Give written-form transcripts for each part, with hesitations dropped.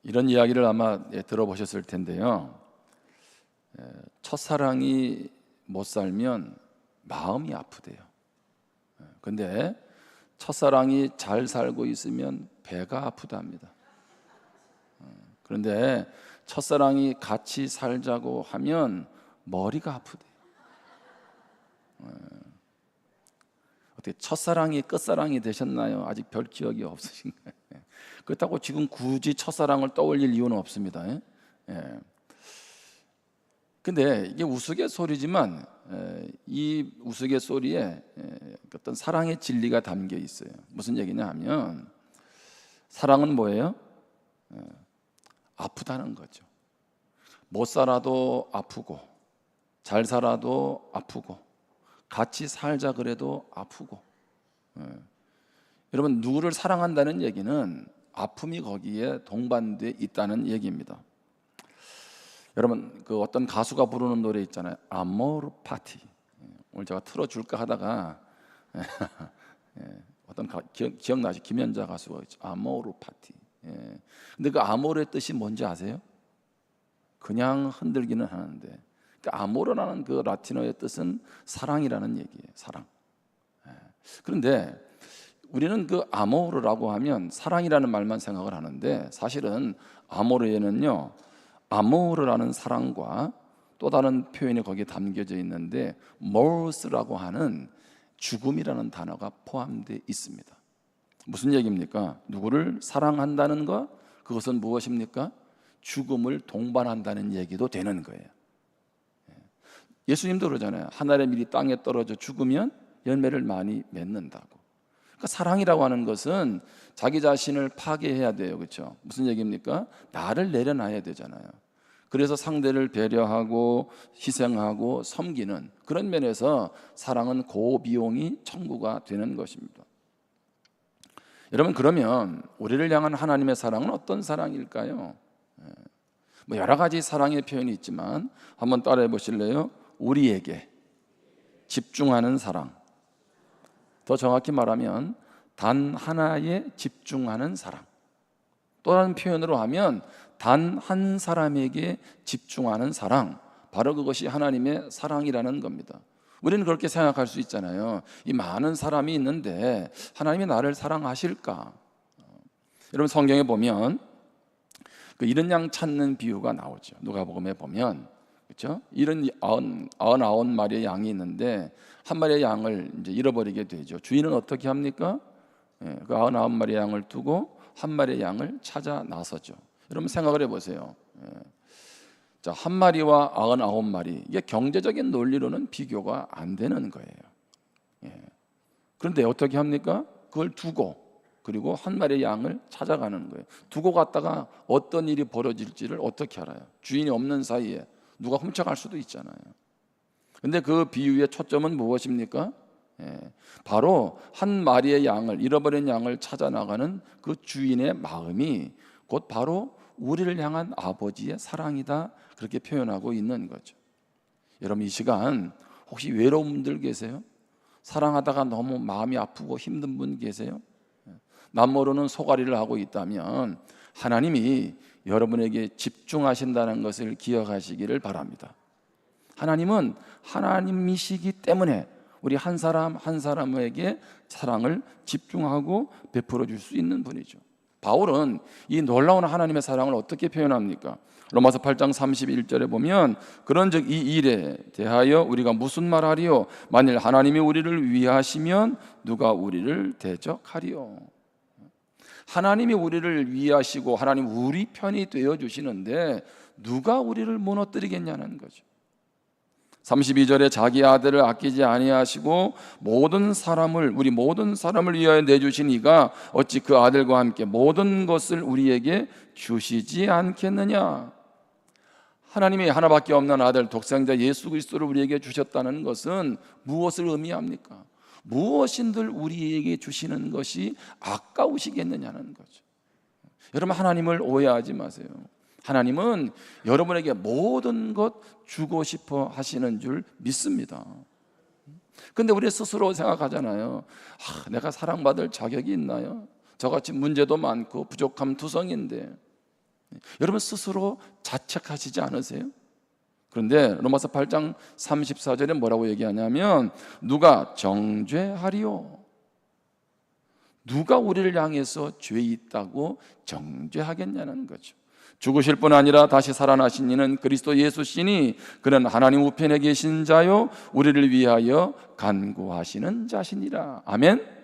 이런 이야기를 아마 들어보셨을 텐데요. 첫사랑이 못 살면 마음이 아프대요. 근데 첫사랑이 잘 살고 있으면 배가 아프답니다. 그런데 첫사랑이 같이 살자고 하면 머리가 아프대요. 어떻게 첫사랑이 끝사랑이 되셨나요? 아직 별 기억이 없으신가요? 그렇다고 지금 굳이 첫사랑을 떠올릴 이유는 없습니다. 근데 이게 우스갯소리지만 이 우스갯소리에 어떤 사랑의 진리가 담겨 있어요. 무슨 얘기냐 하면 사랑은 뭐예요? 아프다는 거죠. 못 살아도 아프고 잘 살아도 아프고 같이 살자 그래도 아프고. 여러분, 누구를 사랑한다는 얘기는 아픔이 거기에 동반돼 있다는 얘기입니다. 여러분, 그 어떤 가수가 부르는 노래 있잖아요. 아모르 파티. 오늘 제가 틀어줄까 하다가 어떤 기억나죠? 김연자 가수가 있죠. 아모르 파티. 근데 그 아모르의 뜻이 뭔지 아세요? 그냥 흔들기는 하는데, 그러니까 아모르라는 그 라틴어의 뜻은 사랑이라는 얘기예요. 사랑. 그런데 우리는 그 아모르라고 하면 사랑이라는 말만 생각을 하는데, 사실은 아모르에는요, 아모르라는 사랑과 또 다른 표현이 거기에 담겨져 있는데 모르스라고 하는 죽음이라는 단어가 포함되어 있습니다. 무슨 얘기입니까? 누구를 사랑한다는 것, 그것은 무엇입니까? 죽음을 동반한다는 얘기도 되는 거예요. 예수님도 그러잖아요. 하늘의 밀이 땅에 떨어져 죽으면 열매를 많이 맺는다고. 그러니까 사랑이라고 하는 것은 자기 자신을 파괴해야 돼요. 그렇죠? 무슨 얘기입니까? 나를 내려놔야 되잖아요. 그래서 상대를 배려하고 희생하고 섬기는 그런 면에서 사랑은 고비용이 청구가 되는 것입니다. 여러분, 그러면 우리를 향한 하나님의 사랑은 어떤 사랑일까요? 뭐 여러 가지 사랑의 표현이 있지만 한번 따라해 보실래요? 우리에게 집중하는 사랑. 더 정확히 말하면 단 하나에 집중하는 사랑. 또 다른 표현으로 하면 단 한 사람에게 집중하는 사랑, 바로 그것이 하나님의 사랑이라는 겁니다. 우리는 그렇게 생각할 수 있잖아요. 이 많은 사람이 있는데 하나님이 나를 사랑하실까? 여러분, 성경에 보면 그 이른 양 찾는 비유가 나오죠. 누가복음에 보면, 그렇죠? 99마리의 양이 있는데 한 마리의 양을 이제 잃어버리게 되죠. 주인은 어떻게 합니까? 그 99마리의 양을 두고 한 마리의 양을 찾아 나서죠. 여러분, 생각을 해보세요. 자, 한 마리와 99마리, 이게 경제적인 논리로는 비교가 안 되는 거예요. 그런데 어떻게 합니까? 그걸 두고, 그리고 한 마리의 양을 찾아가는 거예요. 두고 갔다가 어떤 일이 벌어질지를 어떻게 알아요? 주인이 없는 사이에 누가 훔쳐갈 수도 있잖아요. 그런데 그 비유의 초점은 무엇입니까? 바로 한 마리의 양을, 잃어버린 양을 찾아 나가는 그 주인의 마음이 곧 바로 우리를 향한 아버지의 사랑이다, 그렇게 표현하고 있는 거죠. 여러분, 이 시간 혹시 외로운 분들 계세요? 사랑하다가 너무 마음이 아프고 힘든 분 계세요? 남모르는 소가리를 하고 있다면 하나님이 여러분에게 집중하신다는 것을 기억하시기를 바랍니다. 하나님은 하나님이시기 때문에 우리 한 사람 한 사람에게 사랑을 집중하고 베풀어 줄 수 있는 분이죠. 바울은 이 놀라운 하나님의 사랑을 어떻게 표현합니까? 로마서 8장 31절에 보면 그런즉 이 일에 대하여 우리가 무슨 말하리요? 만일 하나님이 우리를 위하시면 누가 우리를 대적하리요? 하나님이 우리를 위하시고 하나님 우리 편이 되어 주시는데 누가 우리를 무너뜨리겠냐는 거죠. 32절에 자기 아들을 아끼지 아니하시고 우리 모든 사람을 위하여 내주신 이가 어찌 그 아들과 함께 모든 것을 우리에게 주시지 않겠느냐. 하나님이 하나밖에 없는 아들 독생자 예수 그리스도를 우리에게 주셨다는 것은 무엇을 의미합니까? 무엇인들 우리에게 주시는 것이 아까우시겠느냐는 거죠. 여러분, 하나님을 오해하지 마세요. 하나님은 여러분에게 모든 것 주고 싶어 하시는 줄 믿습니다. 근데 우리 스스로 생각하잖아요. 내가 사랑받을 자격이 있나요? 저같이 문제도 많고 부족함 투성인데. 여러분 스스로 자책하시지 않으세요? 그런데 로마서 8장 34절에 뭐라고 얘기하냐면 누가 정죄하리요? 누가 우리를 향해서 죄 있다고 정죄하겠냐는 거죠. 죽으실 뿐 아니라 다시 살아나신 이는 그리스도 예수시니 그는 하나님 우편에 계신 자요 우리를 위하여 간구하시는 자시니라. 아멘.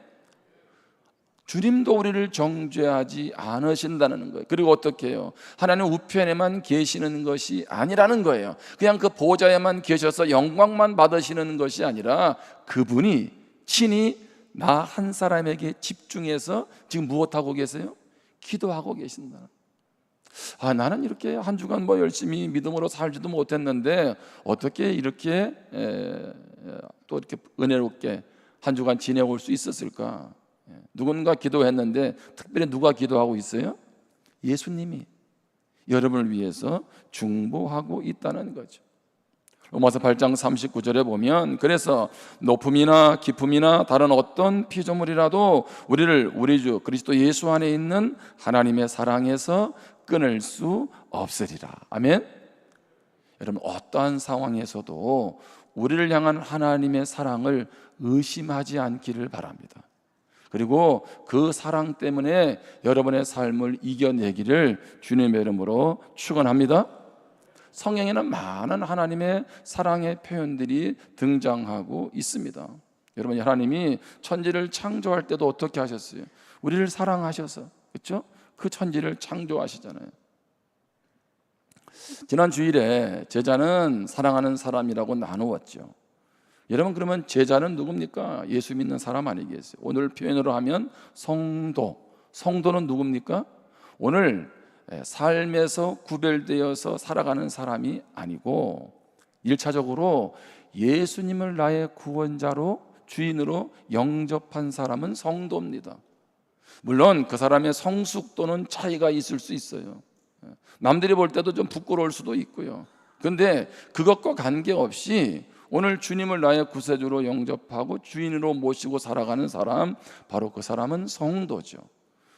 주님도 우리를 정죄하지 않으신다는 거예요. 그리고 어떻게 해요? 하나님 우편에만 계시는 것이 아니라는 거예요. 그냥 그 보좌에만 계셔서 영광만 받으시는 것이 아니라 그분이 친히 나 한 사람에게 집중해서 지금 무엇하고 계세요? 기도하고 계신다. 나는 이렇게 한 주간 열심히 믿음으로 살지도 못했는데 어떻게 이렇게 또 이렇게 은혜롭게 한 주간 지내올 수 있었을까? 누군가 기도했는데 특별히 누가 기도하고 있어요? 예수님이 여러분을 위해서 중보하고 있다는 거죠. 로마서 8장 39절에 보면 그래서 높음이나 깊음이나 다른 어떤 피조물이라도 우리를 우리 주 그리스도 예수 안에 있는 하나님의 사랑에서 끊을 수 없으리라. 아멘. 여러분 어떠한 상황에서도 우리를 향한 하나님의 사랑을 의심하지 않기를 바랍니다. 그리고 그 사랑 때문에 여러분의 삶을 이겨내기를 주님의 이름으로 축원합니다. 성경에는 많은 하나님의 사랑의 표현들이 등장하고 있습니다. 여러분 하나님이 천지를 창조할 때도 어떻게 하셨어요? 우리를 사랑하셔서, 그렇죠? 그 천지를 창조하시잖아요. 지난 주일에 제자는 사랑하는 사람이라고 나누었죠. 여러분 그러면 제자는 누굽니까? 예수 믿는 사람 아니겠어요? 오늘 표현으로 하면 성도. 성도는 누굽니까? 오늘 삶에서 구별되어서 살아가는 사람이 아니고 1차적으로 예수님을 나의 구원자로 주인으로 영접한 사람은 성도입니다. 물론 그 사람의 성숙도는 차이가 있을 수 있어요. 남들이 볼 때도 좀 부끄러울 수도 있고요. 그런데 그것과 관계없이 오늘 주님을 나의 구세주로 영접하고 주인으로 모시고 살아가는 사람, 바로 그 사람은 성도죠.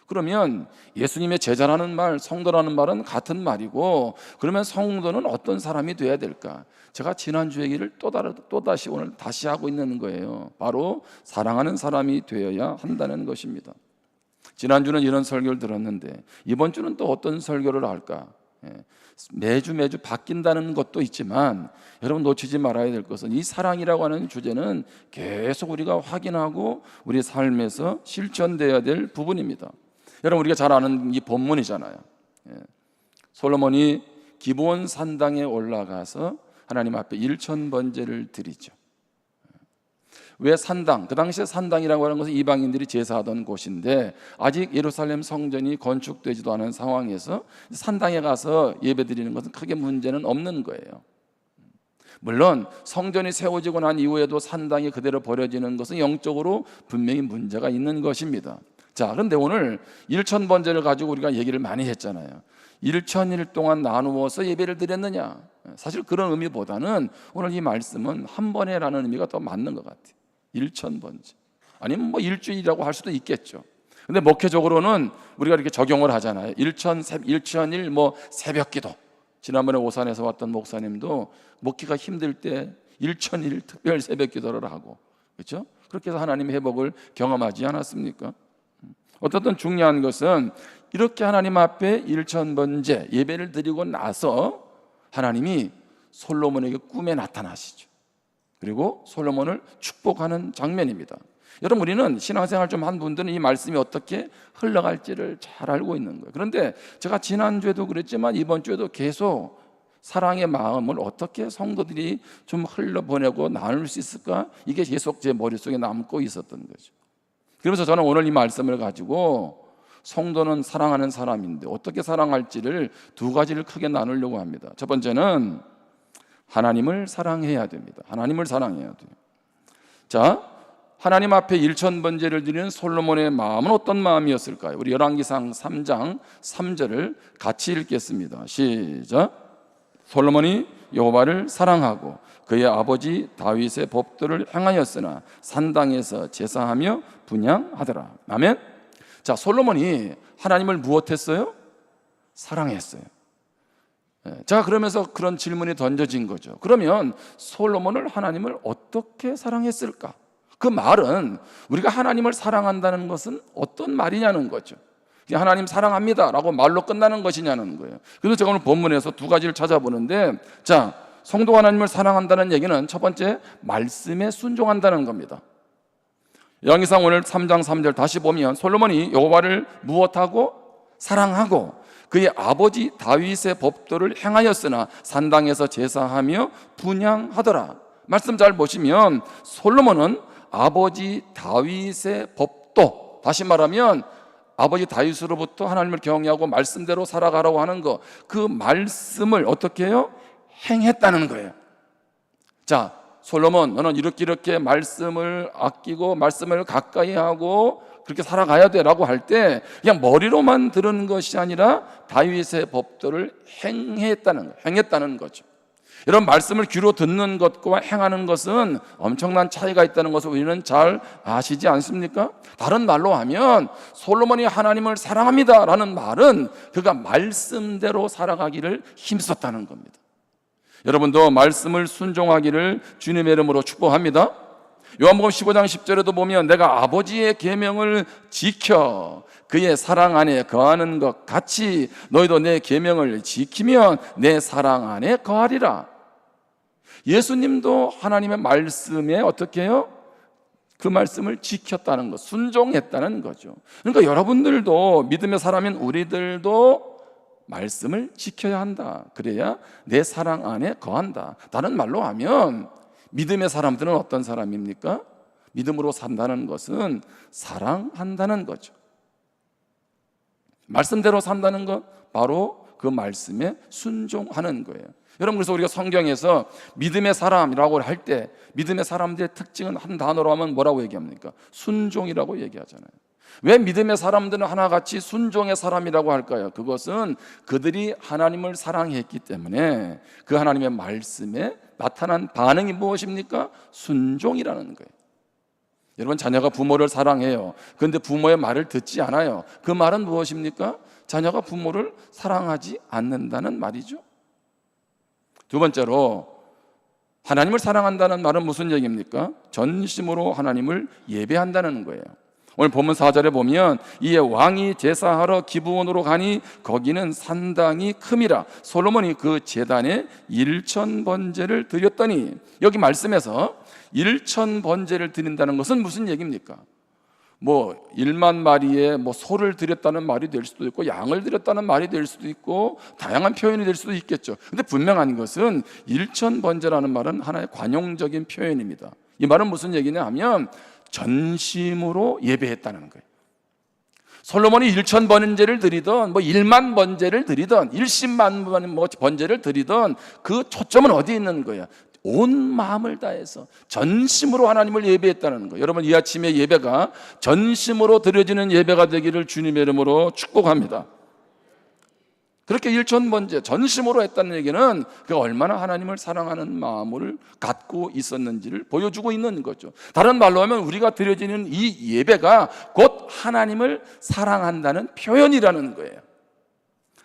그러면 예수님의 제자라는 말, 성도라는 말은 같은 말이고, 그러면 성도는 어떤 사람이 돼야 될까? 제가 지난주 얘기를 또다시 오늘 다시 하고 있는 거예요. 바로 사랑하는 사람이 되어야 한다는 것입니다. 지난주는 이런 설교를 들었는데 이번 주는 또 어떤 설교를 할까? 매주 바뀐다는 것도 있지만 여러분 놓치지 말아야 될 것은 이 사랑이라고 하는 주제는 계속 우리가 확인하고 우리 삶에서 실천되어야 될 부분입니다. 여러분 우리가 잘 아는 이 본문이잖아요. 솔로몬이 기브온 산당에 올라가서 하나님 앞에 1000번제를 드리죠. 왜 산당? 그 당시에 산당이라고 하는 것은 이방인들이 제사하던 곳인데 아직 예루살렘 성전이 건축되지도 않은 상황에서 산당에 가서 예배드리는 것은 크게 문제는 없는 거예요. 물론 성전이 세워지고 난 이후에도 산당이 그대로 버려지는 것은 영적으로 분명히 문제가 있는 것입니다. 자, 그런데 오늘 1000번제를 가지고 우리가 얘기를 많이 했잖아요. 1000일 동안 나누어서 예배를 드렸느냐? 사실 그런 의미보다는 오늘 이 말씀은 한 번에라는 의미가 더 맞는 것 같아요. 1000번째 아니면 일주일이라고 할 수도 있겠죠. 근데 목회적으로는 우리가 이렇게 적용을 하잖아요. 1000일 새벽기도. 지난번에 오산에서 왔던 목사님도 목회가 힘들 때 1000일 특별 새벽기도를 하고, 그렇죠? 그렇게 해서 하나님의 회복을 경험하지 않았습니까? 어쨌든 중요한 것은 이렇게 하나님 앞에 1000번째 예배를 드리고 나서 하나님이 솔로몬에게 꿈에 나타나시죠. 그리고 솔로몬을 축복하는 장면입니다. 여러분 우리는 신앙생활 좀 한 분들은 이 말씀이 어떻게 흘러갈지를 잘 알고 있는 거예요. 그런데 제가 지난주에도 그랬지만 이번 주에도 계속 사랑의 마음을 어떻게 성도들이 좀 흘려보내고 나눌 수 있을까? 이게 계속 제 머릿속에 남고 있었던 거죠. 그래서 저는 오늘 이 말씀을 가지고 성도는 사랑하는 사람인데 어떻게 사랑할지를 두 가지를 크게 나누려고 합니다. 첫 번째는 하나님을 사랑해야 됩니다. 하나님을 사랑해야 돼요. 자, 하나님 앞에 1000번제를 드리는 솔로몬의 마음은 어떤 마음이었을까요? 우리 열왕기상 3장 3절을 같이 읽겠습니다. 시작. 솔로몬이 여호와를 사랑하고 그의 아버지 다윗의 법도를 행하였으나 산당에서 제사하며 분향하더라. 아멘. 자, 솔로몬이 하나님을 무엇했어요? 사랑했어요. 자, 그러면서 그런 질문이 던져진 거죠. 그러면 솔로몬을 하나님을 어떻게 사랑했을까? 그 말은 우리가 하나님을 사랑한다는 것은 어떤 말이냐는 거죠. 하나님 사랑합니다 라고 말로 끝나는 것이냐는 거예요. 그래서 제가 오늘 본문에서 두 가지를 찾아보는데, 자, 성도 하나님을 사랑한다는 얘기는 첫 번째, 말씀에 순종한다는 겁니다. 양이상 오늘 3장 3절 다시 보면 솔로몬이 여호와를 무엇하고? 사랑하고 그의 아버지 다윗의 법도를 행하였으나 산당에서 제사하며 분향하더라. 말씀 잘 보시면 솔로몬은 아버지 다윗의 법도, 다시 말하면 아버지 다윗으로부터 하나님을 경외하고 말씀대로 살아가라고 하는 거, 그 말씀을 어떻게 해요? 행했다는 거예요. 자, 솔로몬, 너는 이렇게 말씀을 아끼고 말씀을 가까이 하고 그렇게 살아가야 돼 라고 할 때 그냥 머리로만 들은 것이 아니라 다윗의 법도를 행했다는 거죠. 이런 말씀을 귀로 듣는 것과 행하는 것은 엄청난 차이가 있다는 것을 우리는 잘 아시지 않습니까? 다른 말로 하면 솔로몬이 하나님을 사랑합니다 라는 말은 그가 말씀대로 살아가기를 힘썼다는 겁니다. 여러분도 말씀을 순종하기를 주님의 이름으로 축복합니다. 요한복음 15장 10절에도 보면 내가 아버지의 계명을 지켜 그의 사랑 안에 거하는 것 같이 너희도 내 계명을 지키면 내 사랑 안에 거하리라. 예수님도 하나님의 말씀에 어떻게 해요? 그 말씀을 지켰다는 것, 순종했다는 거죠. 그러니까 여러분들도 믿음의 사람인 우리들도 말씀을 지켜야 한다. 그래야 내 사랑 안에 거한다. 다른 말로 하면 믿음의 사람들은 어떤 사람입니까? 믿음으로 산다는 것은 사랑한다는 거죠. 말씀대로 산다는 것, 바로 그 말씀에 순종하는 거예요. 여러분, 그래서 우리가 성경에서 믿음의 사람이라고 할 때 믿음의 사람들의 특징은 한 단어로 하면 뭐라고 얘기합니까? 순종이라고 얘기하잖아요. 왜 믿음의 사람들은 하나같이 순종의 사람이라고 할까요? 그것은 그들이 하나님을 사랑했기 때문에 그 하나님의 말씀에 나타난 반응이 무엇입니까? 순종이라는 거예요. 여러분, 자녀가 부모를 사랑해요. 그런데 부모의 말을 듣지 않아요. 그 말은 무엇입니까? 자녀가 부모를 사랑하지 않는다는 말이죠. 두 번째로, 하나님을 사랑한다는 말은 무슨 얘기입니까? 전심으로 하나님을 예배한다는 거예요. 오늘 본문 4절에 보면 이에 왕이 제사하러 기브온으로 가니 거기는 산당이 큼이라 솔로몬이 그 제단에 1000번제를 드렸더니, 여기 말씀에서 1000번제를 드린다는 것은 무슨 얘기입니까? 1만 마리의 소를 드렸다는 말이 될 수도 있고 양을 드렸다는 말이 될 수도 있고 다양한 표현이 될 수도 있겠죠. 근데 분명한 것은 1000번제라는 말은 하나의 관용적인 표현입니다. 이 말은 무슨 얘기냐 하면 전심으로 예배했다는 거예요. 솔로몬이 1000번제를 드리던 1만 번제를 드리던 10만 번제를 드리던 그 초점은 어디에 있는 거야? 온 마음을 다해서 전심으로 하나님을 예배했다는 거예요. 여러분, 이 아침에 예배가 전심으로 드려지는 예배가 되기를 주님의 이름으로 축복합니다. 그렇게 1000번제 전심으로 했다는 얘기는 그가 얼마나 하나님을 사랑하는 마음을 갖고 있었는지를 보여주고 있는 거죠. 다른 말로 하면 우리가 드려지는 이 예배가 곧 하나님을 사랑한다는 표현이라는 거예요.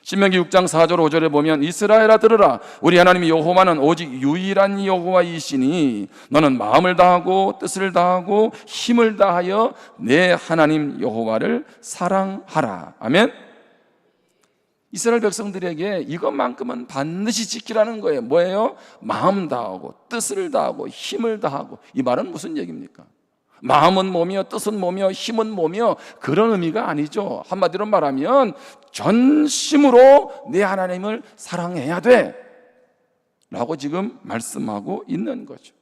신명기 6장 4절 5절에 보면 이스라엘아 들으라, 우리 하나님 여호와는 오직 유일한 여호와이시니 너는 마음을 다하고 뜻을 다하고 힘을 다하여 내 하나님 여호와를 사랑하라. 아멘. 이스라엘 백성들에게 이것만큼은 반드시 지키라는 거예요. 뭐예요? 마음 다하고 뜻을 다하고 힘을 다하고. 이 말은 무슨 얘기입니까? 마음은 뭐며 뜻은 뭐며 힘은 뭐며 그런 의미가 아니죠. 한마디로 말하면 전심으로 내 하나님을 사랑해야 돼 라고 지금 말씀하고 있는 거죠.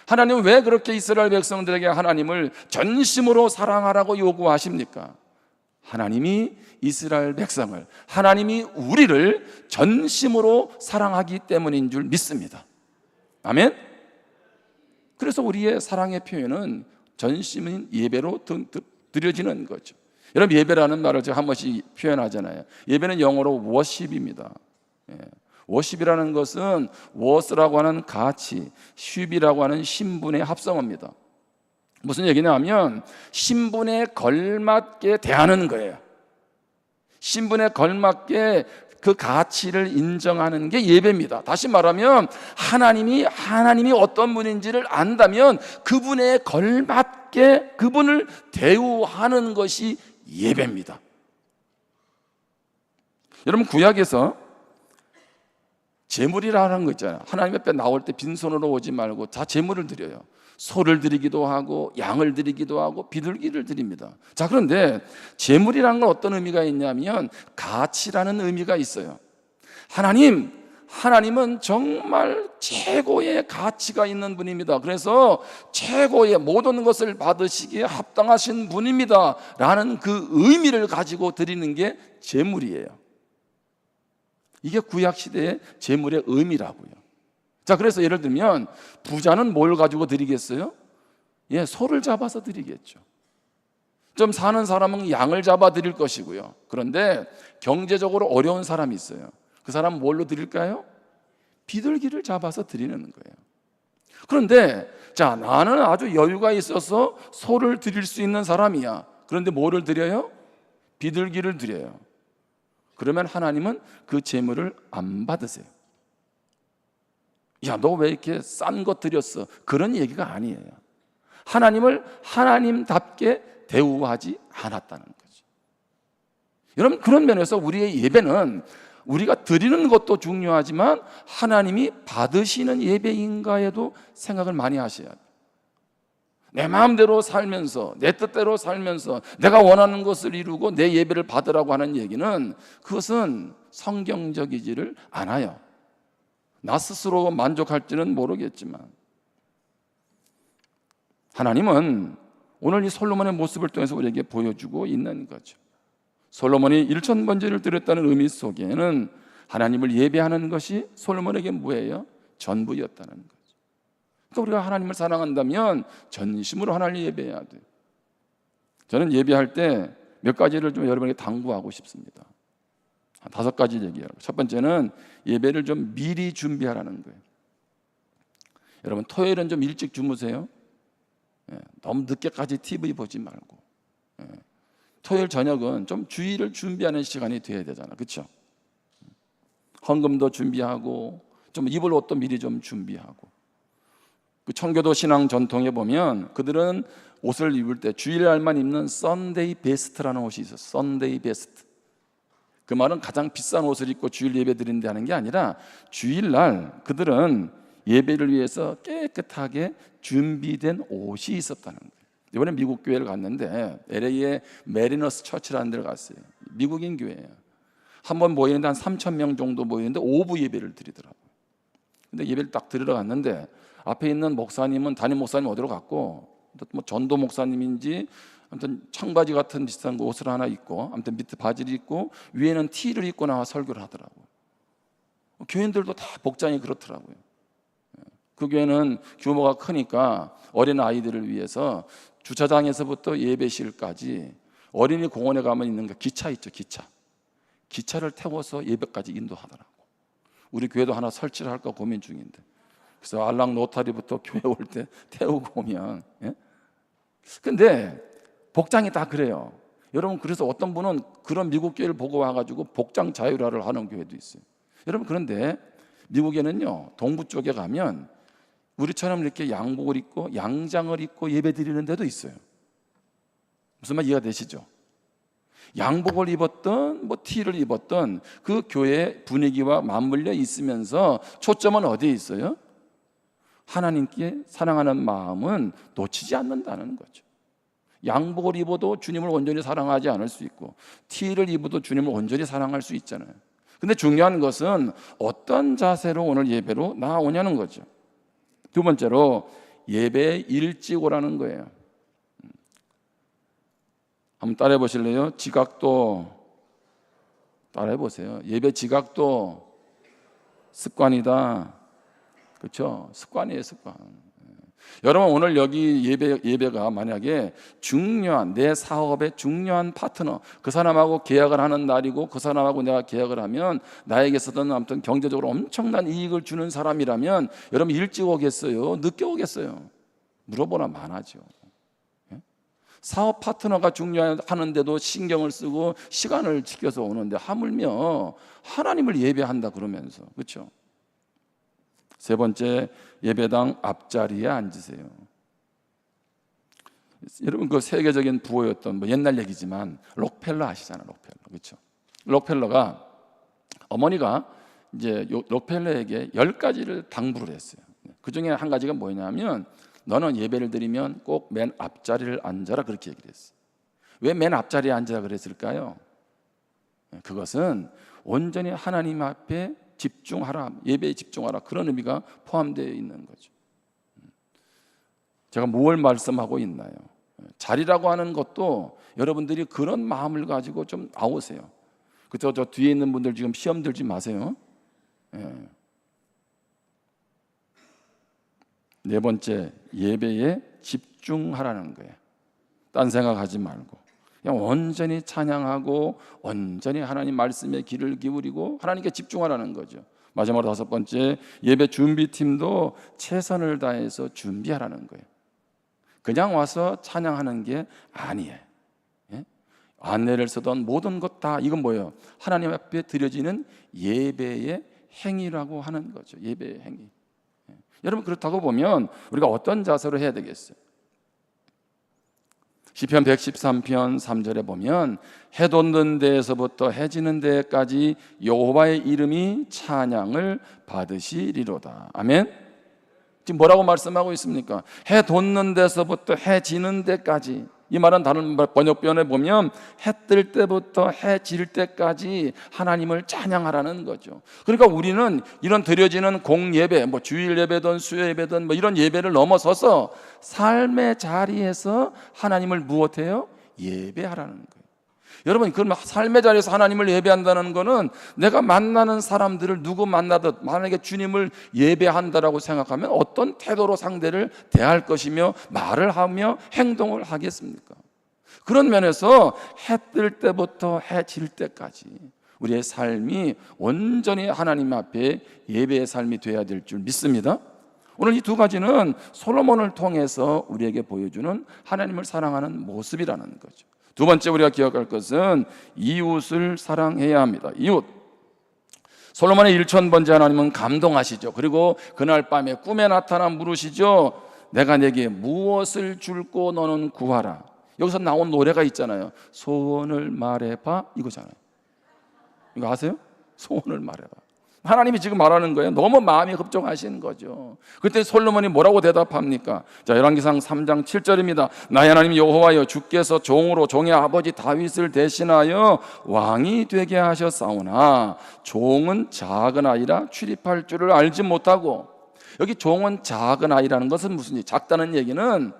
하나님은 왜 그렇게 이스라엘 백성들에게 하나님을 전심으로 사랑하라고 요구하십니까? 하나님이 이스라엘 백성을, 하나님이 우리를 전심으로 사랑하기 때문인 줄 믿습니다. 아멘. 그래서 우리의 사랑의 표현은 전심인 예배로 드려지는 거죠. 여러분, 예배라는 말을 제가 한 번씩 표현하잖아요. 예배는 영어로 worship입니다. worship이라는 것은 worth라고 하는 가치, ship이라고 하는 신분의 합성어입니다. 무슨 얘기냐 하면 신분에 걸맞게 대하는 거예요. 신분에 걸맞게 그 가치를 인정하는 게 예배입니다. 다시 말하면 하나님이 어떤 분인지를 안다면 그분에 걸맞게 그분을 대우하는 것이 예배입니다. 여러분, 구약에서 제물이라는 거 있잖아요. 하나님 앞에 나올 때 빈손으로 오지 말고 다 제물을 드려요. 소를 드리기도 하고 양을 드리기도 하고 비둘기를 드립니다. 자, 그런데 제물이라는 건 어떤 의미가 있냐면 가치라는 의미가 있어요. 하나님은 정말 최고의 가치가 있는 분입니다. 그래서 최고의 모든 것을 받으시기에 합당하신 분입니다 라는 그 의미를 가지고 드리는 게 제물이에요. 이게 구약시대의 제물의 의미라고요. 자, 그래서 예를 들면 부자는 뭘 가지고 드리겠어요? 소를 잡아서 드리겠죠. 좀 사는 사람은 양을 잡아 드릴 것이고요. 그런데 경제적으로 어려운 사람이 있어요. 그 사람은 뭘로 드릴까요? 비둘기를 잡아서 드리는 거예요. 그런데 자, 나는 아주 여유가 있어서 소를 드릴 수 있는 사람이야. 그런데 뭐를 드려요? 비둘기를 드려요. 그러면 하나님은 그 제물을 안 받으세요. 야, 너 왜 이렇게 싼 거 드렸어? 그런 얘기가 아니에요. 하나님을 하나님답게 대우하지 않았다는 거죠. 여러분, 그런 면에서 우리의 예배는 우리가 드리는 것도 중요하지만 하나님이 받으시는 예배인가에도 생각을 많이 하셔야 돼요. 내 마음대로 살면서 내 뜻대로 살면서 내가 원하는 것을 이루고 내 예배를 받으라고 하는 얘기는 그것은 성경적이지를 않아요. 나 스스로 만족할지는 모르겠지만 하나님은 오늘 이 솔로몬의 모습을 통해서 우리에게 보여주고 있는 거죠. 솔로몬이 1000번제를 드렸다는 의미 속에는 하나님을 예배하는 것이 솔로몬에게 뭐예요? 전부였다는 거죠. 그러니까 우리가 하나님을 사랑한다면 전심으로 하나님을 예배해야 돼요. 저는 예배할 때 몇 가지를 좀 여러분에게 당부하고 싶습니다. 5가지 얘기하고, 첫 번째는 예배를 좀 미리 준비하라는 거예요. 여러분, 토요일은 좀 일찍 주무세요. 너무 늦게까지 TV 보지 말고, 토요일 저녁은 좀 주일을 준비하는 시간이 돼야 되잖아, 그렇죠? 헌금도 준비하고 좀 입을 옷도 미리 좀 준비하고. 그 청교도 신앙 전통에 보면 그들은 옷을 입을 때 주일날만 입는 썬데이 베스트라는 옷이 있어요. 썬데이 베스트. 그 말은 가장 비싼 옷을 입고 주일 예배 드린다 하는 게 아니라 주일날 그들은 예배를 위해서 깨끗하게 준비된 옷이 있었다는 거예요. 이번에 미국 교회를 갔는데 LA의 메리너스 처치라는 데를 갔어요. 미국인 교회예요. 한번 모이는데 한 3,000명 정도 모이는데 오부 예배를 드리더라고요. 근데 예배를 딱 드리러 갔는데 앞에 있는 목사님은, 담임 목사님 어디로 갔고, 뭐 전도 목사님인지 아무튼 청바지 같은 비슷한 옷을 하나 입고, 아무튼 밑에 바지를 입고 위에는 티를 입고 나와 설교를 하더라고요. 교인들도 다 복장이 그렇더라고요. 그 교회는 규모가 크니까 어린 아이들을 위해서 주차장에서부터 예배실까지 어린이 공원에 가면 있는 그 기차 있죠, 기차를 태워서 예배까지 인도하더라고. 우리 교회도 하나 설치를 할까 고민 중인데, 그래서 알랑 노타리부터 교회 올 때 태우고 오면, 근데 복장이 다 그래요. 여러분, 그래서 어떤 분은 그런 미국 교회를 보고 와가지고 복장 자율화를 하는 교회도 있어요. 여러분, 그런데 미국에는요, 동부 쪽에 가면 우리처럼 이렇게 양복을 입고 양장을 입고 예배 드리는 데도 있어요. 무슨 말 이해가 되시죠? 양복을 입었던 뭐 티를 입었던 그 교회 분위기와 맞물려 있으면서 초점은 어디에 있어요? 하나님께 사랑하는 마음은 놓치지 않는다는 거죠. 양복을 입어도 주님을 온전히 사랑하지 않을 수 있고, 티를 입어도 주님을 온전히 사랑할 수 있잖아요. 근데 중요한 것은 어떤 자세로 오늘 예배로 나오냐는 거죠. 두 번째로 예배에 일찍 오라는 거예요. 한번 따라해 보실래요? 지각도 따라해 보세요. 예배 지각도 습관이다. 그렇죠? 습관이에요, 습관. 여러분, 오늘 여기 예배가 만약에 중요한, 내 사업의 중요한 파트너, 그 사람하고 계약을 하는 날이고 그 사람하고 내가 계약을 하면 나에게서는 아무튼 경제적으로 엄청난 이익을 주는 사람이라면 여러분 일찍 오겠어요? 늦게 오겠어요? 물어보나 마나죠. 사업 파트너가 중요하는데도 신경을 쓰고 시간을 지켜서 오는데 하물며 하나님을 예배한다 그러면서, 그렇죠? 세 번째, 예배당 앞자리에 앉으세요. 여러분 그 세계적인 부호였던 뭐 옛날 얘기지만 록펠러 아시잖아요. 록펠러, 그렇죠? 록펠러가 어머니가 이제 록펠러에게 10가지를 당부를 했어요. 그 중에 한 가지가 뭐냐면 너는 예배를 드리면 꼭 맨 앞자리를 앉아라, 그렇게 얘기를 했어요. 왜 맨 앞자리에 앉아라 그랬을까요? 그것은 온전히 하나님 앞에 집중하라, 예배에 집중하라, 그런 의미가 포함되어 있는 거죠. 제가 뭘 말씀하고 있나요? 자리라고 하는 것도 여러분들이 그런 마음을 가지고 좀 나오세요. 그렇죠? 저 뒤에 있는 분들 지금 시험 들지 마세요. 네 번째, 예배에 집중하라는 거예요. 딴 생각하지 말고 그냥 온전히 찬양하고 온전히 하나님 말씀에 귀를 기울이고 하나님께 집중하라는 거죠. 마지막으로 다섯 번째, 예배 준비팀도 최선을 다해서 준비하라는 거예요. 그냥 와서 찬양하는 게 아니에요. 안내를 쓰던 모든 것 다 이건 뭐예요? 하나님 앞에 드려지는 예배의 행위라고 하는 거죠. 예배의 행위. 여러분, 그렇다고 보면 우리가 어떤 자세로 해야 되겠어요? 시편 113편 3절에 보면 해 돋는 데에서부터 해 지는 데까지 여호와의 이름이 찬양을 받으시리로다. 아멘. 지금 뭐라고 말씀하고 있습니까? 해 돋는 데서부터 해 지는 데까지. 이 말은 다른 번역본에 보면 해 뜰 때부터 해 질 때까지 하나님을 찬양하라는 거죠. 그러니까 우리는 이런 드려지는 공예배, 뭐 주일 예배든 수요 예배든 뭐 이런 예배를 넘어서서 삶의 자리에서 하나님을 무엇해요? 예배하라는 거예요. 여러분, 그럼 삶의 자리에서 하나님을 예배한다는 것은 내가 만나는 사람들을 누구 만나듯 만약에 주님을 예배한다라고 생각하면 어떤 태도로 상대를 대할 것이며 말을 하며 행동을 하겠습니까? 그런 면에서 해 뜰 때부터 해 질 때까지 우리의 삶이 온전히 하나님 앞에 예배의 삶이 되어야 될 줄 믿습니다. 오늘 이 두 가지는 솔로몬을 통해서 우리에게 보여주는 하나님을 사랑하는 모습이라는 거죠. 두 번째 우리가 기억할 것은 이웃을 사랑해야 합니다. 이웃. 솔로몬의 1000번째 하나님은 감동하시죠. 그리고 그날 밤에 꿈에 나타나 물으시죠. 내가 내게 무엇을 줄고 너는 구하라. 여기서 나온 노래가 있잖아요. 소원을 말해봐, 이거잖아요. 이거 아세요? 소원을 말해봐. 하나님이 지금 말하는 거예요. 너무 마음이 급종하시는 거죠. 그때 솔로몬이 뭐라고 대답합니까? 자, 열왕기상 3장 7절입니다. 나의 하나님 여호와여, 주께서 종으로 종의 아버지 다윗을 대신하여 왕이 되게 하셨사오나 종은 작은 아이라 출입할 줄을 알지 못하고. 여기 종은 작은 아이라는 것은 무슨 일? 작다는 얘기는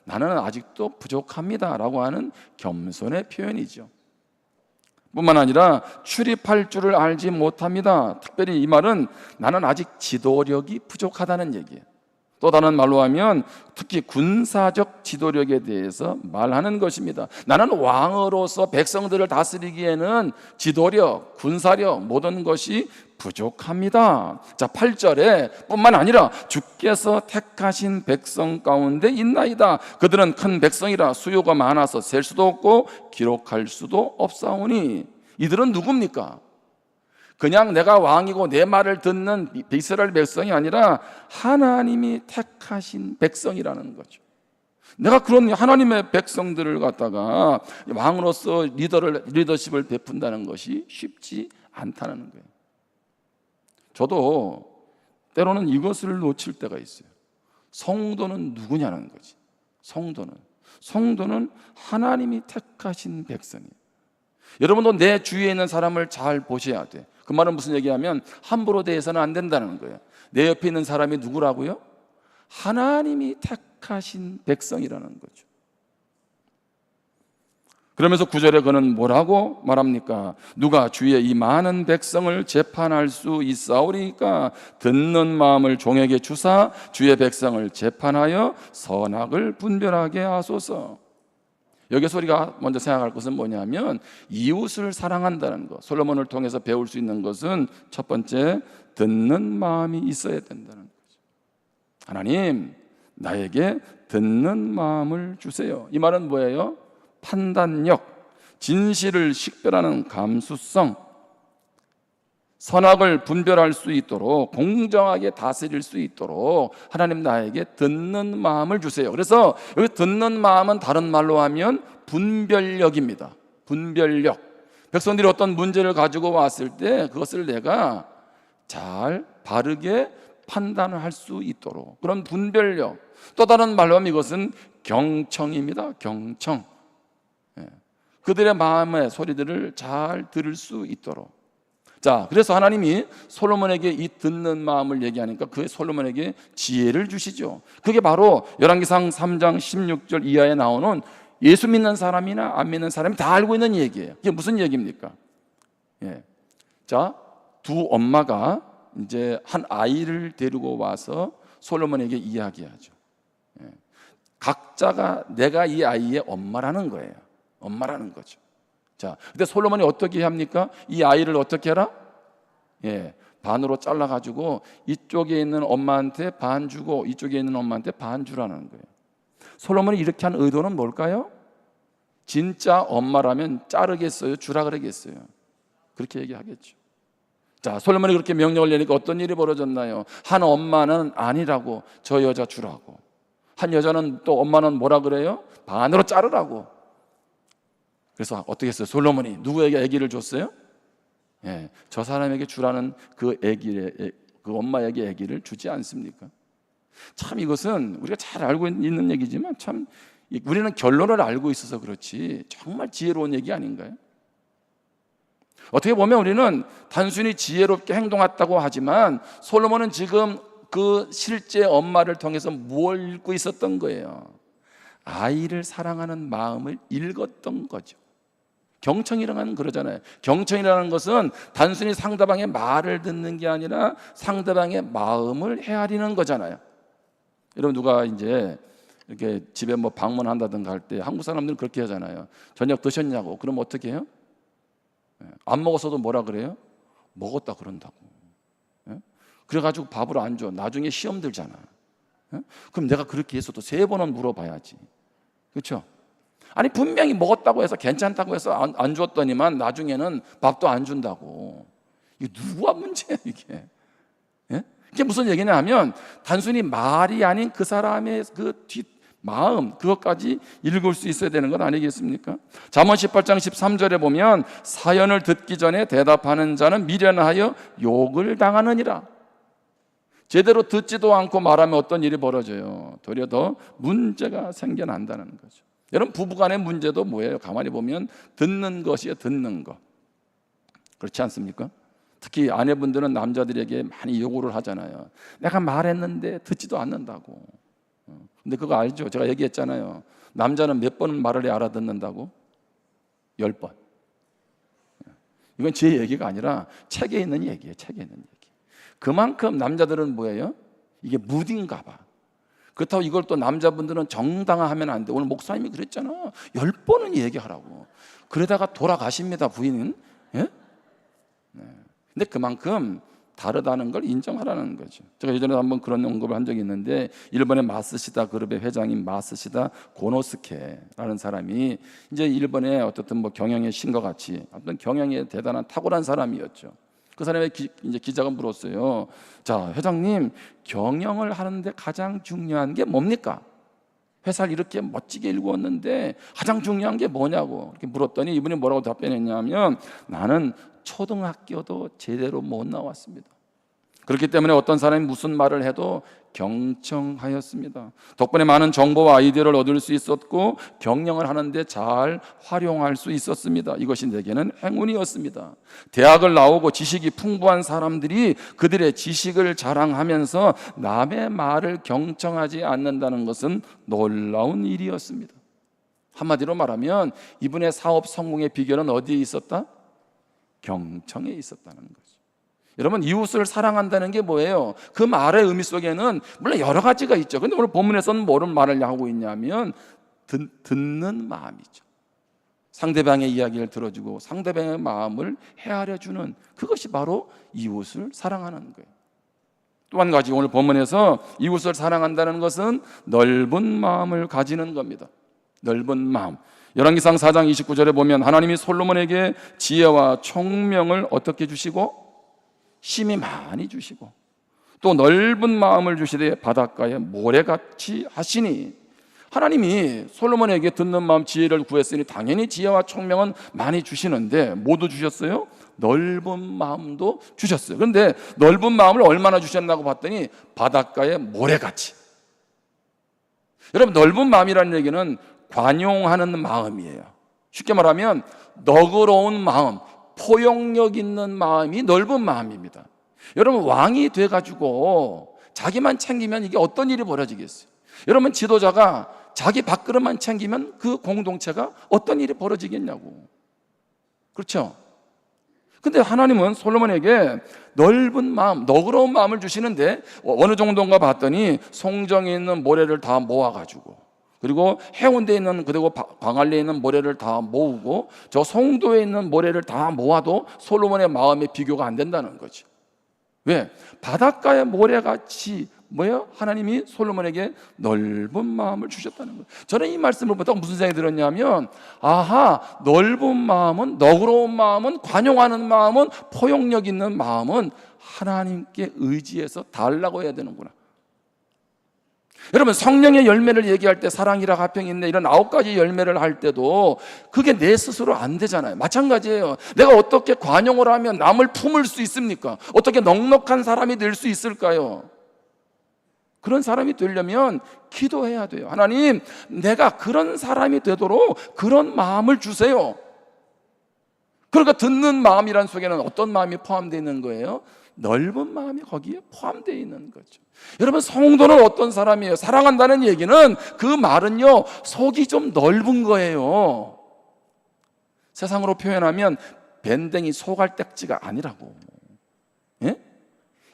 나는 아직도 부족합니다 라고 하는 겸손의 표현이죠. 뿐만 아니라 출입할 줄을 알지 못합니다. 특별히 이 말은 나는 아직 지도력이 부족하다는 얘기예요. 또 다른 말로 하면 특히 군사적 지도력에 대해서 말하는 것입니다. 나는 왕으로서 백성들을 다스리기에는 지도력, 군사력 모든 것이 부족합니다. 자, 8절에 뿐만 아니라 주께서 택하신 백성 가운데 있나이다. 그들은 큰 백성이라 수요가 많아서 셀 수도 없고 기록할 수도 없사오니. 이들은 누굽니까? 그냥 내가 왕이고 내 말을 듣는 이스라엘 백성이 아니라 하나님이 택하신 백성이라는 거죠. 내가 그런 하나님의 백성들을 갖다가 왕으로서 리더십을 베푼다는 것이 쉽지 않다는 거예요. 저도 때로는 이것을 놓칠 때가 있어요. 성도는 누구냐는 거지. 성도는 하나님이 택하신 백성이에요. 여러분도 내 주위에 있는 사람을 잘 보셔야 돼. 그 말은 무슨 얘기냐면 함부로 대해서는 안 된다는 거예요. 내 옆에 있는 사람이 누구라고요? 하나님이 택하신 백성이라는 거죠. 그러면서 9절에 그는 뭐라고 말합니까? 누가 주의 이 많은 백성을 재판할 수 있사오리까? 듣는 마음을 종에게 주사 주의 백성을 재판하여 선악을 분별하게 하소서. 여기서 우리가 먼저 생각할 것은 뭐냐면 이웃을 사랑한다는 것. 솔로몬을 통해서 배울 수 있는 것은 첫 번째, 듣는 마음이 있어야 된다는 거죠. 하나님, 나에게 듣는 마음을 주세요. 이 말은 뭐예요? 판단력, 진실을 식별하는 감수성, 선악을 분별할 수 있도록, 공정하게 다스릴 수 있도록 하나님 나에게 듣는 마음을 주세요. 그래서 여기 듣는 마음은 다른 말로 하면 분별력입니다. 분별력. 백성들이 어떤 문제를 가지고 왔을 때 그것을 내가 잘 바르게 판단을 할 수 있도록, 그런 분별력. 또 다른 말로 하면 이것은 경청입니다. 경청. 그들의 마음의 소리들을 잘 들을 수 있도록. 자, 그래서 하나님이 솔로몬에게 이 듣는 마음을 얘기하니까 그 솔로몬에게 지혜를 주시죠. 그게 바로 열왕기상 3장 16절 이하에 나오는 예수 믿는 사람이나 안 믿는 사람이 다 알고 있는 얘기예요. 이게 무슨 얘기입니까? 자, 두 엄마가 이제 한 아이를 데리고 와서 솔로몬에게 이야기하죠. 각자가 내가 이 아이의 엄마라는 거예요. 엄마라는 거죠. 자, 근데 솔로몬이 어떻게 합니까? 이 아이를 어떻게 해라? 반으로 잘라가지고 이쪽에 있는 엄마한테 반 주고 이쪽에 있는 엄마한테 반 주라는 거예요. 솔로몬이 이렇게 한 의도는 뭘까요? 진짜 엄마라면 자르겠어요? 주라 그러겠어요? 그렇게 얘기하겠죠. 자, 솔로몬이 그렇게 명령을 내니까 어떤 일이 벌어졌나요? 한 엄마는 아니라고 저 여자 주라고, 한 여자는 또 엄마는 뭐라 그래요? 반으로 자르라고. 그래서 어떻게 했어요? 솔로몬이 누구에게 아기를 줬어요? 저 사람에게 주라는 그 엄마에게 아기를 주지 않습니까? 참 이것은 우리가 잘 알고 있는 얘기지만 참 우리는 결론을 알고 있어서 그렇지 정말 지혜로운 얘기 아닌가요? 어떻게 보면 우리는 단순히 지혜롭게 행동했다고 하지만 솔로몬은 지금 그 실제 엄마를 통해서 뭘 읽고 있었던 거예요? 아이를 사랑하는 마음을 읽었던 거죠. 경청이라는 그러잖아요. 경청이라는 것은 단순히 상대방의 말을 듣는 게 아니라 상대방의 마음을 헤아리는 거잖아요. 여러분 누가 이제 이렇게 집에 뭐 방문한다든가 할 때 한국 사람들은 그렇게 하잖아요. 저녁 드셨냐고. 그럼 어떻게 해요? 안 먹었어도 뭐라 그래요? 먹었다 그런다고. 그래가지고 밥을 안 줘. 나중에 시험 들잖아. 그럼 내가 그렇게 했어도 3번은 물어봐야지. 그렇죠? 아니 분명히 먹었다고 해서 괜찮다고 해서 안 줬더니만 나중에는 밥도 안 준다고. 이게 누구가 문제야 이게? 이게 무슨 얘기냐 하면 단순히 말이 아닌 그 사람의 그 뒷 마음, 그것까지 읽을 수 있어야 되는 것 아니겠습니까? 잠언 18장 13절에 보면 사연을 듣기 전에 대답하는 자는 미련하여 욕을 당하느니라. 제대로 듣지도 않고 말하면 어떤 일이 벌어져요? 도리어 더 문제가 생겨난다는 거죠. 여러분 부부간의 문제도 뭐예요? 가만히 보면 듣는 것이에요. 듣는 것. 그렇지 않습니까? 특히 아내분들은 남자들에게 많이 요구를 하잖아요. 내가 말했는데 듣지도 않는다고. 근데 그거 알죠? 제가 얘기했잖아요. 남자는 몇 번 말을 해야 알아듣는다고? 10번. 이건 제 얘기가 아니라 책에 있는 얘기예요. 책에 있는 얘기. 그만큼 남자들은 뭐예요? 이게 무딘가 봐. 그렇다고 이걸 또 남자분들은 정당화하면 안 돼. 오늘 목사님이 그랬잖아. 10번은 얘기하라고. 그러다가 돌아가십니다, 부인은. 예? 근데 그만큼 다르다는 걸 인정하라는 거죠. 제가 예전에 한번 그런 언급을 한 적이 있는데 일본의 마스시다 그룹의 회장인 마스시다 고노스케라는 사람이 이제 일본의 어떻든 뭐 경영의 신과 같이 어떤 경영에 대단한 탁월한 사람이었죠. 그 사람의 이제 기자가 물었어요. 자, 회장님 경영을 하는데 가장 중요한 게 뭡니까? 회사를 이렇게 멋지게 일구었는데 가장 중요한 게 뭐냐고 이렇게 물었더니 이분이 뭐라고 답변했냐면 나는 초등학교도 제대로 못 나왔습니다. 그렇기 때문에 어떤 사람이 무슨 말을 해도 경청하였습니다. 덕분에 많은 정보와 아이디어를 얻을 수 있었고 경영을 하는데 잘 활용할 수 있었습니다. 이것이 내게는 행운이었습니다. 대학을 나오고 지식이 풍부한 사람들이 그들의 지식을 자랑하면서 남의 말을 경청하지 않는다는 것은 놀라운 일이었습니다. 한마디로 말하면 이분의 사업 성공의 비결은 어디에 있었다? 경청에 있었다는 거죠. 여러분 이웃을 사랑한다는 게 뭐예요? 그 말의 의미 속에는 물론 여러 가지가 있죠. 그런데 오늘 본문에서는 뭐를 말을 하고 있냐면 듣는 마음이죠. 상대방의 이야기를 들어주고 상대방의 마음을 헤아려주는 그것이 바로 이웃을 사랑하는 거예요. 또 한 가지 오늘 본문에서 이웃을 사랑한다는 것은 넓은 마음을 가지는 겁니다. 넓은 마음. 열왕기상 4장 29절에 보면 하나님이 솔로몬에게 지혜와 총명을 어떻게 주시고 심히 많이 주시고 또 넓은 마음을 주시되 바닷가에 모래같이 하시니, 하나님이 솔로몬에게 듣는 마음 지혜를 구했으니 당연히 지혜와 총명은 많이 주시는데 모두 주셨어요? 넓은 마음도 주셨어요. 그런데 넓은 마음을 얼마나 주셨나고 봤더니 바닷가에 모래같이. 여러분, 넓은 마음이라는 얘기는 관용하는 마음이에요. 쉽게 말하면 너그러운 마음, 포용력 있는 마음이 넓은 마음입니다. 여러분, 왕이 돼가지고 자기만 챙기면 이게 어떤 일이 벌어지겠어요? 여러분, 지도자가 자기 밥그릇만 챙기면 그 공동체가 어떤 일이 벌어지겠냐고. 그렇죠? 근데 하나님은 솔로몬에게 넓은 마음, 너그러운 마음을 주시는데 어느 정도인가 봤더니 송정에 있는 모래를 다 모아가지고, 그리고 해운대에 있는, 그리고 광안리에 있는 모래를 다 모으고 저 송도에 있는 모래를 다 모아도 솔로몬의 마음에 비교가 안 된다는 거죠. 왜? 바닷가의 모래같이 뭐예요? 하나님이 솔로몬에게 넓은 마음을 주셨다는 거예요. 저는 이 말씀을 보다가 무슨 생각이 들었냐면, 아하, 넓은 마음은, 너그러운 마음은, 관용하는 마음은, 포용력 있는 마음은 하나님께 의지해서 달라고 해야 되는구나. 여러분, 성령의 열매를 얘기할 때 사랑이라 화평이 있네 이런 9가지 열매를 할 때도 그게 내 스스로 안 되잖아요. 마찬가지예요. 내가 어떻게 관용을 하면 남을 품을 수 있습니까? 어떻게 넉넉한 사람이 될 수 있을까요? 그런 사람이 되려면 기도해야 돼요. 하나님, 내가 그런 사람이 되도록 그런 마음을 주세요. 그러니까 듣는 마음이란 속에는 어떤 마음이 포함되어 있는 거예요? 넓은 마음이 거기에 포함되어 있는 거죠. 여러분, 성도는 어떤 사람이에요? 사랑한다는 얘기는, 그 말은요, 속이 좀 넓은 거예요. 세상으로 표현하면 밴댕이 소갈딱지가 아니라고. 예?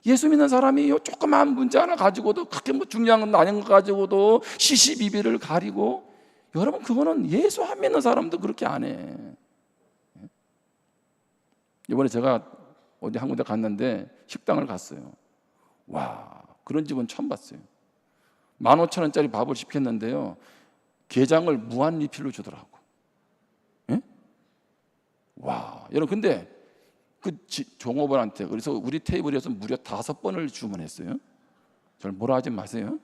예수 믿는 사람이 조그만 문제 하나 가지고도, 그렇게 뭐 중요한 건 아닌 거 가지고도 시시비비를 가리고, 여러분, 그거는 예수 안 믿는 사람도 그렇게 안 해. 이번에 제가 어디 한 군데 갔는데 식당을 갔어요. 와, 그런 집은 처음 봤어요. 15,000원짜리 밥을 시켰는데요, 게장을 무한 리필로 주더라고. 예? 와, 여러분, 근데 그 종업원한테, 그래서 우리 테이블에서 무려 5번을 주문했어요. 저를 뭐라 하지 마세요.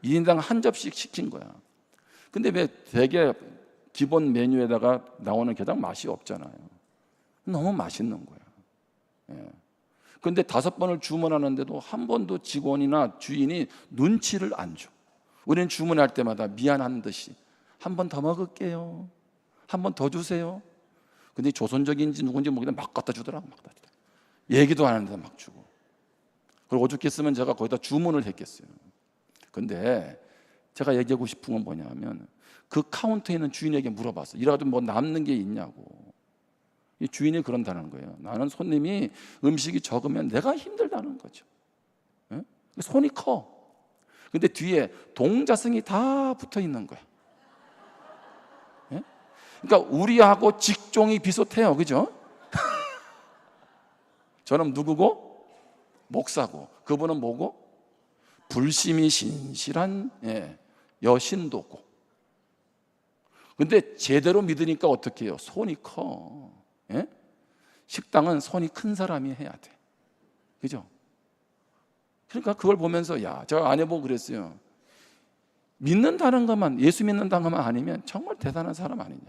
1인당 한 접시씩 시킨 거야. 근데 왜 되게 기본 메뉴에다가 나오는 게장 맛이 없잖아요. 너무 맛있는 거야. 예. 근데 5번을 주문하는데도 한 번도 직원이나 주인이 눈치를 안 줘. 우리는 주문할 때마다 미안한 듯이 한 번 더 먹을게요, 한 번 더 주세요. 근데 조선족인지 누군지 모르겠는데 막 갖다 주더라고. 막 갖다 주더라고. 얘기도 안 하는데 막 주고. 그리고 오죽했으면 제가 거기다 주문을 했겠어요. 근데 제가 얘기하고 싶은 건 뭐냐면, 그 카운터에 있는 주인에게 물어봤어. 이라도 뭐 남는 게 있냐고. 이 주인이 그런다는 거예요. 나는 손님이 음식이 적으면 내가 힘들다는 거죠. 예? 손이 커. 근데 뒤에 동자승이 다 붙어 있는 거야. 예? 그러니까 우리하고 직종이 비슷해요. 그죠? 저는 누구고? 목사고. 그분은 뭐고? 불심이 신실한 여신도고. 근데 제대로 믿으니까 어떻게 해요? 손이 커. 예? 식당은 손이 큰 사람이 해야 돼. 그죠? 그러니까 그걸 보면서, 야, 저 아내 보고 그랬어요. 믿는다는 것만, 예수 믿는다는 것만 아니면 정말 대단한 사람 아니냐.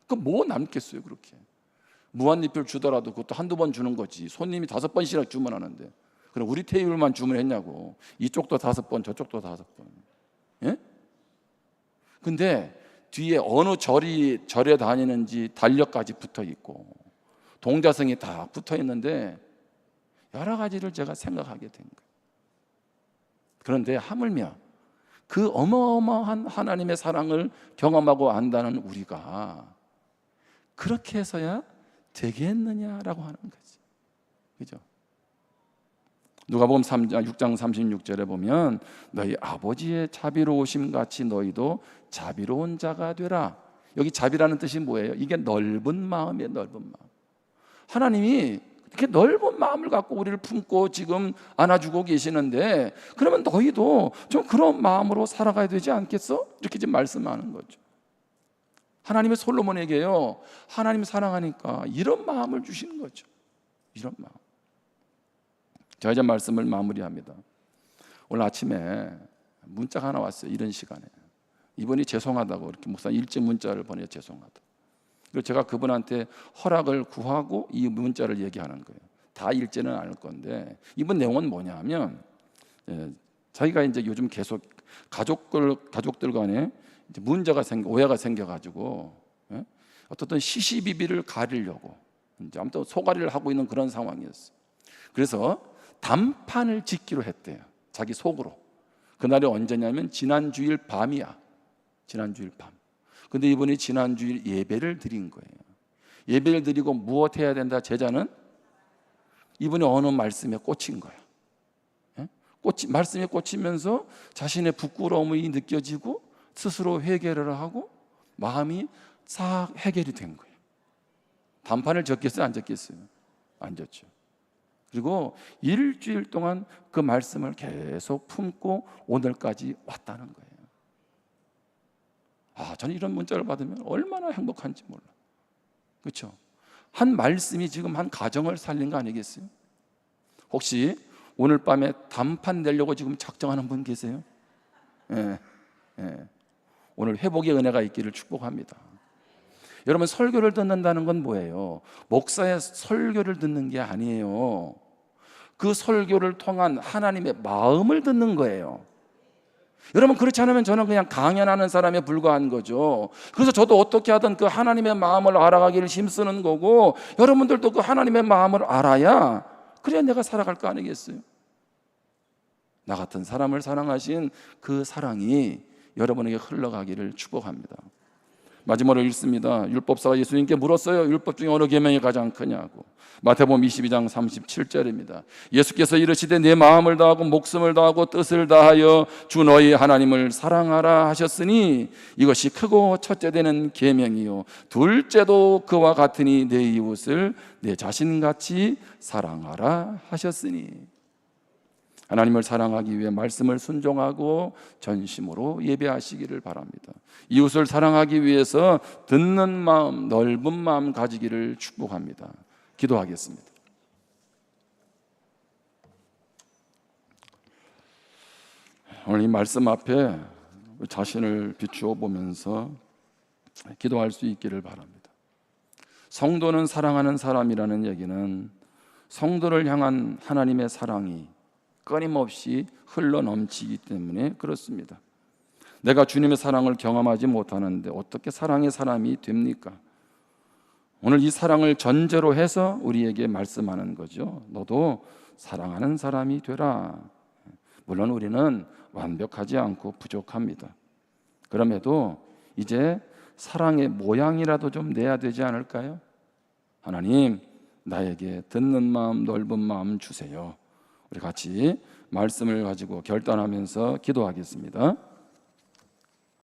그 뭐 남겠어요, 그렇게. 무한리필 주더라도 그것도 한두 번 주는 거지. 손님이 5번씩이나 주문하는데. 그럼 우리 테이블만 주문했냐고. 이쪽도 5번, 저쪽도 5번. 예? 근데 뒤에 어느 절에 다니는지 달력까지 붙어 있고 동자성이 다 붙어 있는데 여러 가지를 제가 생각하게 된 거예요. 그런데 하물며 그 어마어마한 하나님의 사랑을 경험하고 안다는 우리가 그렇게 해서야 되겠느냐라고 하는 거지. 그죠? 누가복음 6장 36절에 보면 너희 아버지의 자비로우심 같이 너희도 자비로운 자가 되라. 여기 자비라는 뜻이 뭐예요? 이게 넓은 마음이에요. 넓은 마음. 하나님이 이렇게 넓은 마음을 갖고 우리를 품고 지금 안아주고 계시는데, 그러면 너희도 좀 그런 마음으로 살아가야 되지 않겠어? 이렇게 지금 말씀하는 거죠. 하나님의 솔로몬에게요, 하나님 사랑하니까 이런 마음을 주시는 거죠. 이런 마음. 제가 이제 말씀을 마무리합니다. 오늘 아침에 문자가 하나 왔어요. 이런 시간에 이분이 죄송하다고, 이렇게 목사님 일찍 문자를 보내 죄송하다. 그리고 제가 그분한테 허락을 구하고 이 문자를 얘기하는 거예요. 다 읽지는 않을 건데, 이번 내용은 뭐냐면, 자기가 이제 요즘 계속 가족들 간에 이제 문제가 오해가 생겨가지고, 어떤 시시비비를 가리려고 이제 아무튼 소가리를 하고 있는 그런 상황이었어요. 그래서 단판을 짓기로 했대요. 자기 속으로. 그날이 언제냐면 지난주일 밤이야. 지난주일 밤. 근데 이분이 지난주일 예배를 드린 거예요. 예배를 드리고 무엇 해야 된다? 제자는 이분이 어느 말씀에 꽂힌 거야. 말씀에 꽂히면서 자신의 부끄러움이 느껴지고 스스로 회개를 하고 마음이 싹 해결이 된 거예요. 단판을 적겠어요? 안 적겠어요? 안 적죠. 그리고 일주일 동안 그 말씀을 계속 품고 오늘까지 왔다는 거예요. 저는 이런 문자를 받으면 얼마나 행복한지 몰라. 그렇죠? 한 말씀이 지금 한 가정을 살린 거 아니겠어요? 혹시 오늘 밤에 단판 내려고 지금 작정하는 분 계세요? 예. 오늘 회복의 은혜가 있기를 축복합니다. 여러분, 설교를 듣는다는 건 뭐예요? 목사의 설교를 듣는 게 아니에요. 그 설교를 통한 하나님의 마음을 듣는 거예요. 여러분, 그렇지 않으면 저는 그냥 강연하는 사람에 불과한 거죠. 그래서 저도 어떻게 하든 그 하나님의 마음을 알아가기를 힘쓰는 거고, 여러분들도 그 하나님의 마음을 알아야, 그래야 내가 살아갈 거 아니겠어요? 나 같은 사람을 사랑하신 그 사랑이 여러분에게 흘러가기를 축복합니다. 마지막으로 읽습니다. 율법사가 예수님께 물었어요. 율법 중에 어느 계명이 가장 크냐고. 마태복음 22장 37절입니다. 예수께서 이르시되 내 마음을 다하고 목숨을 다하고 뜻을 다하여 주 너희 하나님을 사랑하라 하셨으니 이것이 크고 첫째 되는 계명이요 둘째도 그와 같으니 내 이웃을 내 자신같이 사랑하라 하셨으니. 하나님을 사랑하기 위해 말씀을 순종하고 전심으로 예배하시기를 바랍니다. 이웃을 사랑하기 위해서 듣는 마음, 넓은 마음 가지기를 축복합니다. 기도하겠습니다. 오늘 이 말씀 앞에 자신을 비추어 보면서 기도할 수 있기를 바랍니다. 성도는 사랑하는 사람이라는 얘기는 성도를 향한 하나님의 사랑이 끊임없이 흘러넘치기 때문에 그렇습니다. 내가 주님의 사랑을 경험하지 못하는데 어떻게 사랑의 사람이 됩니까? 오늘 이 사랑을 전제로 해서 우리에게 말씀하는 거죠. 너도 사랑하는 사람이 되라. 물론 우리는 완벽하지 않고 부족합니다. 그럼에도 이제 사랑의 모양이라도 좀 내야 되지 않을까요? 하나님, 나에게 듣는 마음, 넓은 마음 주세요. 우리 같이 말씀을 가지고 결단하면서 기도하겠습니다.